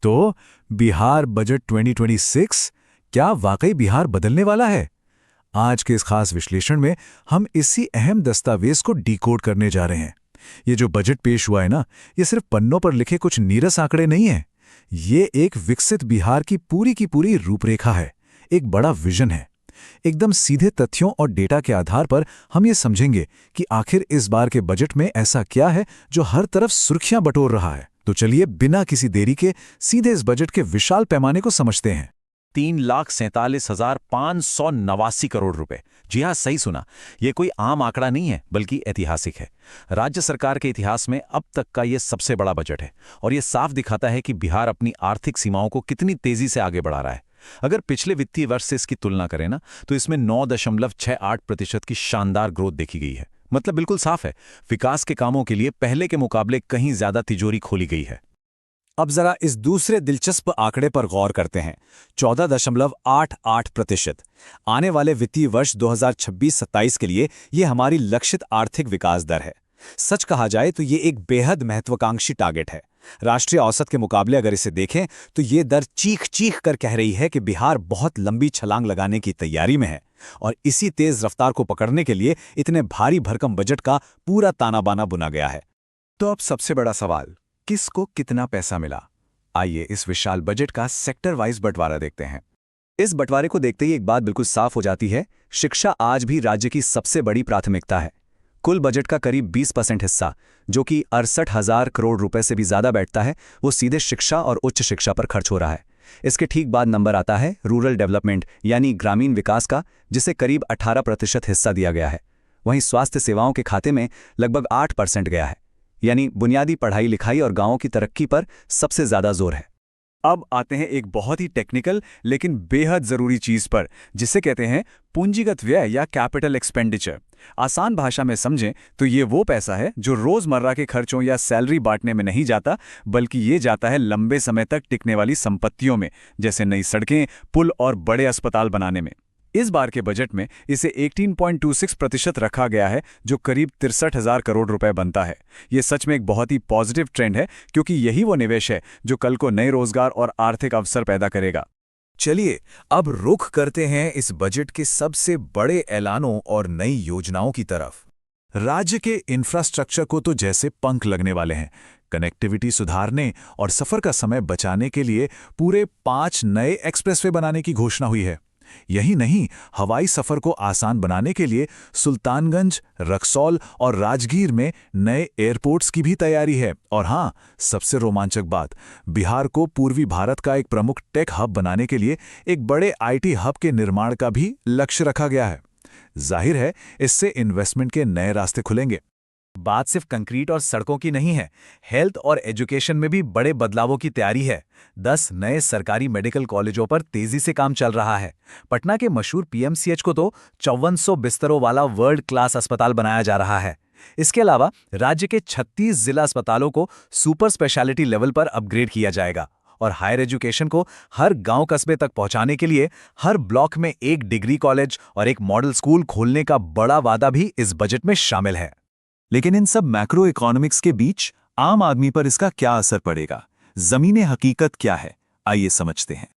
तो बिहार बजट 2026 क्या वाकई बिहार बदलने वाला है? आज के इस खास विश्लेषण में हम इसी अहम दस्तावेज को डिकोड करने जा रहे हैं। ये जो बजट पेश हुआ है ना, ये सिर्फ पन्नों पर लिखे कुछ नीरस आंकड़े नहीं है। ये एक विकसित बिहार की पूरी रूपरेखा है, एक बड़ा विजन है। एकदम सीधे तथ्यों और डेटा के आधार पर हम ये समझेंगे कि आखिर इस बार के बजट में ऐसा क्या है जो हर तरफ सुर्खियां बटोर रहा है। तो चलिए बिना किसी देरी के सीधे इस बजट के विशाल पैमाने को समझते हैं। 3,47,589 करोड़ रुपए। जी हाँ, सही सुना। ये कोई आम आंकड़ा नहीं है, बल्कि ऐतिहासिक है। राज्य सरकार के इतिहास में अब तक का ये सबसे बड़ा बजट है और ये साफ दिखाता है कि बिहार अपनी आर्थिक सीमाओं को कितनी तेजी से आगे बढ़ा रहा है। अगर पिछले वित्तीय वर्ष से इसकी तुलना करें ना, तो इसमें 9.68% की शानदार ग्रोथ देखी गई है। मतलब बिल्कुल साफ है, विकास के कामों के लिए पहले के मुकाबले कहीं ज्यादा तिजोरी खोली गई है। अब जरा इस दूसरे दिलचस्प आंकड़े पर गौर करते हैं। 14.88%। आने वाले वित्तीय वर्ष 2026-27 के लिए ये हमारी लक्षित आर्थिक विकास दर है। सच कहा जाए तो ये एक बेहद महत्वाकांक्षी टारगेट है। राष्ट्रीय औसत के मुकाबले अगर इसे देखें तो ये दर चीख चीख कर कह रही है कि बिहार बहुत लंबी छलांग लगाने की तैयारी में है और इसी तेज रफ्तार को पकड़ने के लिए इतने भारी भरकम बजट का पूरा ताना बाना बुना गया है। तो अब सबसे बड़ा सवाल, किसको कितना पैसा मिला? आइए इस विशाल बजट का सेक्टर वाइज बंटवारा देखते हैं। इस बंटवारे को देखते ही एक बात बिल्कुल साफ हो जाती है, शिक्षा आज भी राज्य की सबसे बड़ी प्राथमिकता है। कुल बजट का करीब 20% हिस्सा, जो कि 68,000 करोड़ रुपए से भी ज्यादा बैठता है, वो सीधे शिक्षा और उच्च शिक्षा पर खर्च हो रहा है। इसके ठीक बाद नंबर आता है रूरल डेवलपमेंट यानी ग्रामीण विकास का, जिसे करीब 18% हिस्सा दिया गया है। वहीं स्वास्थ्य सेवाओं के खाते में लगभग 8% गया है, यानी बुनियादी पढ़ाई लिखाई और गांवों की तरक्की पर सबसे ज्यादा जोर है। अब आते हैं एक बहुत ही टेक्निकल लेकिन बेहद जरूरी चीज पर, जिसे कहते हैं पूंजीगत व्यय या कैपिटल एक्सपेंडिचर। आसान भाषा में समझें तो ये वो पैसा है जो रोजमर्रा के खर्चों या सैलरी बांटने में नहीं जाता, बल्कि ये जाता है लंबे समय तक टिकने वाली संपत्तियों में, जैसे नई सड़कें, पुल और बड़े अस्पताल बनाने में। इस बार के बजट में इसे 18.26% रखा गया है, जो करीब 63,000 करोड़ रुपए बनता है। ये सच में एक बहुत ही पॉजिटिव ट्रेंड है, क्योंकि यही वो निवेश है जो कल को नए रोजगार और आर्थिक अवसर पैदा करेगा। चलिए अब रुख करते हैं इस बजट के सबसे बड़े ऐलानों और नई योजनाओं की तरफ। राज्य के इंफ्रास्ट्रक्चर को तो जैसे पंख लगने वाले हैं। कनेक्टिविटी सुधारने और सफर का समय बचाने के लिए पूरे 5 नए एक्सप्रेसवे बनाने की घोषणा हुई है। यही नहीं, हवाई सफर को आसान बनाने के लिए सुल्तानगंज, रक्सौल और राजगीर में नए एयरपोर्ट्स की भी तैयारी है। और हाँ, सबसे रोमांचक बात, बिहार को पूर्वी भारत का एक प्रमुख टेक हब बनाने के लिए एक बड़े आईटी हब के निर्माण का भी लक्ष्य रखा गया है। जाहिर है, इससे इन्वेस्टमेंट के नए रास्ते खुलेंगे। बात सिर्फ कंक्रीट और सड़कों की नहीं है, हेल्थ और एजुकेशन में भी बड़े बदलावों की तैयारी है। 10 नए सरकारी मेडिकल कॉलेजों पर तेजी से काम चल रहा है। पटना के मशहूर पीएमसीएच को तो 5400 बिस्तरों वाला वर्ल्ड क्लास अस्पताल बनाया जा रहा है। इसके अलावा राज्य के 36 जिला अस्पतालों को सुपर स्पेशलिटी लेवल पर अपग्रेड किया जाएगा और हायर एजुकेशन को हर गांव कस्बे तक पहुंचाने के लिए हर ब्लॉक में एक डिग्री कॉलेज और एक मॉडल स्कूल खोलने का बड़ा वादा भी इस बजट में शामिल है। लेकिन इन सब मैक्रो इकोनॉमिक्स के बीच आम आदमी पर इसका क्या असर पड़ेगा? जमीनी हकीकत क्या है? आइए समझते हैं।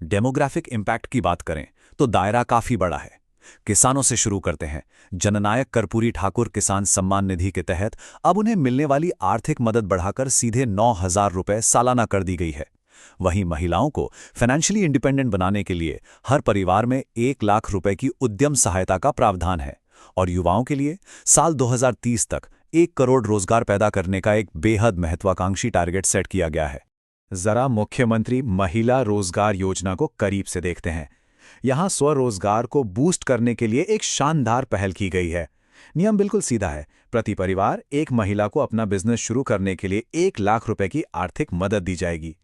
डेमोग्राफिक इम्पैक्ट की बात करें तो दायरा काफी बड़ा है। किसानों से शुरू करते हैं। जननायक कर्पूरी ठाकुर किसान सम्मान निधि के तहत अब उन्हें मिलने वाली आर्थिक मदद बढ़ाकर सीधे 9,000 रुपए सालाना कर दी गई है। वहीं महिलाओं को फाइनेंशियली इंडिपेंडेंट बनाने के लिए हर परिवार में 1 लाख रुपए की उद्यम सहायता का प्रावधान है और युवाओं के लिए साल 2030 तक 1 करोड़ रोजगार पैदा करने का एक बेहद महत्वाकांक्षी टारगेट सेट किया गया है। जरा मुख्यमंत्री महिला रोजगार योजना को करीब से देखते हैं। यहां स्वरोजगार को बूस्ट करने के लिए एक शानदार पहल की गई है। नियम बिल्कुल सीधा है, प्रति परिवार एक महिला को अपना बिजनेस शुरू करने के लिए 1 लाख रुपए की आर्थिक मदद दी जाएगी।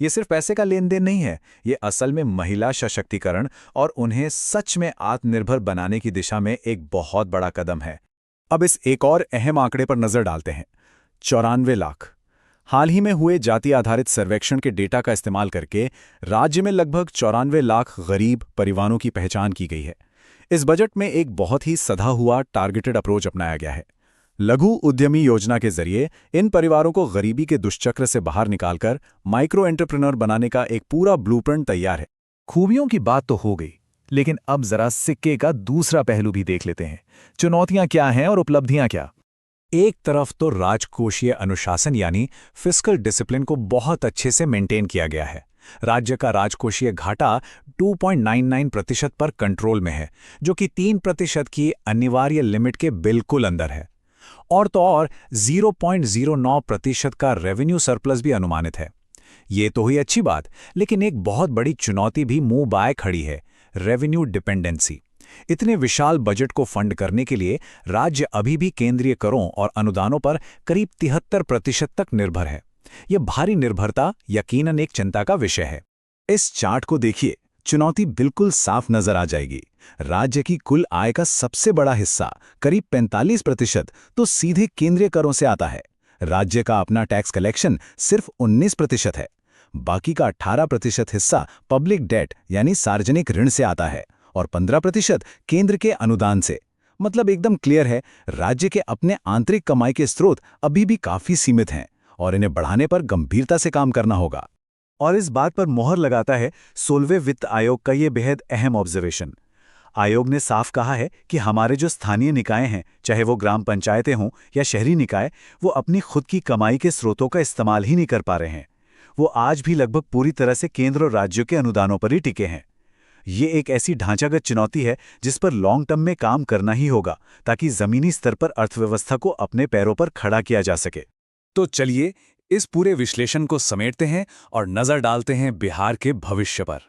ये सिर्फ पैसे का लेन देन नहीं है, ये असल में महिला सशक्तिकरण और उन्हें सच में आत्मनिर्भर बनाने की दिशा में एक बहुत बड़ा कदम है। अब इस एक और अहम आंकड़े पर नजर डालते हैं। 94 लाख। हाल ही में हुए जाति आधारित सर्वेक्षण के डेटा का इस्तेमाल करके राज्य में लगभग 94 लाख गरीब परिवारों की पहचान की गई है। इस बजट में एक बहुत ही सधा हुआ टारगेटेड अप्रोच अपनाया गया है। लघु उद्यमी योजना के जरिए इन परिवारों को गरीबी के दुष्चक्र से बाहर निकालकर माइक्रो एंटरप्रेन्योर बनाने का एक पूरा ब्लूप्रिंट तैयार है। खूबियों की बात तो हो गई, लेकिन अब जरा सिक्के का दूसरा पहलू भी देख लेते हैं। चुनौतियां क्या हैं और उपलब्धियां क्या? एक तरफ तो राजकोषीय अनुशासन यानी फिस्कल डिसिप्लिन को बहुत अच्छे से मेंटेन किया गया है। राज्य का राजकोषीय घाटा 2.99% पर कंट्रोल में है, जो कि 3% की अनिवार्य लिमिट के बिल्कुल अंदर है। और तो और 0.09% का रेवेन्यू सरप्लस भी अनुमानित है। ये तो हुई अच्छी बात, लेकिन एक बहुत बड़ी चुनौती भी मुंह बाय खड़ी है, रेवेन्यू डिपेंडेंसी। इतने विशाल बजट को फंड करने के लिए राज्य अभी भी केंद्रीय करों और अनुदानों पर करीब 73% तक निर्भर है। यह भारी निर्भरता यकीनन एक चिंता का विषय है। इस चार्ट को देखिए, चुनौती बिल्कुल साफ नजर आ जाएगी। राज्य की कुल आय का सबसे बड़ा हिस्सा करीब 45% तो सीधे केंद्रीय करों से आता है। राज्य का अपना टैक्स कलेक्शन सिर्फ 19% है। बाकी का 18% हिस्सा पब्लिक डेट यानी सार्वजनिक ऋण से आता है और 15% केंद्र के अनुदान से। मतलब एकदम क्लियर है, राज्य के अपने आंतरिक कमाई के स्रोत अभी भी काफी सीमित हैं और इन्हें बढ़ाने पर गंभीरता से काम करना होगा। और इस बात पर मोहर लगाता है 16वें वित्त आयोग का ये बेहद अहम ऑब्जर्वेशन। आयोग ने साफ कहा है कि हमारे जो स्थानीय निकाय हैं, चाहे वो ग्राम पंचायतें हों या शहरी निकाय, वो अपनी खुद की कमाई के स्रोतों का इस्तेमाल ही नहीं कर पा रहे हैं। वो आज भी लगभग पूरी तरह से केंद्र और राज्यों के अनुदानों पर ही टिके हैं। ये एक ऐसी ढांचागत चुनौती है जिस पर लॉन्ग टर्म में काम करना ही होगा, ताकि जमीनी स्तर पर अर्थव्यवस्था को अपने पैरों पर खड़ा किया जा सके। तो चलिए इस पूरे विश्लेषण को समेटते हैं और नजर डालते हैं बिहार के भविष्य पर।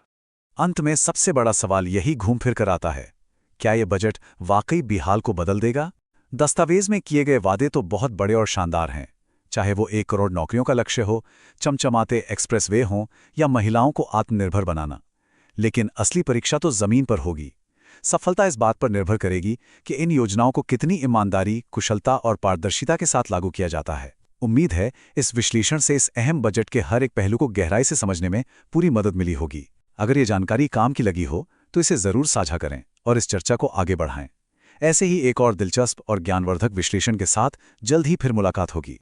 अंत में सबसे बड़ा सवाल यही घूम फिर कर आता है, क्या ये बजट वाकई बिहार को बदल देगा? दस्तावेज में किए गए वादे तो बहुत बड़े और शानदार हैं, चाहे वो 1 करोड़ नौकरियों का लक्ष्य हो, चमचमाते एक्सप्रेसवे हों या महिलाओं को आत्मनिर्भर बनाना। लेकिन असली परीक्षा तो जमीन पर होगी। सफलता इस बात पर निर्भर करेगी कि इन योजनाओं को कितनी ईमानदारी, कुशलता और पारदर्शिता के साथ लागू किया जाता है। उम्मीद है इस विश्लेषण से इस अहम बजट के हर एक पहलू को गहराई से समझने में पूरी मदद मिली होगी। अगर ये जानकारी काम की लगी हो तो इसे जरूर साझा करें और इस चर्चा को आगे बढ़ाएं। ऐसे ही एक और दिलचस्प और ज्ञानवर्धक विश्लेषण के साथ जल्द ही फिर मुलाकात होगी।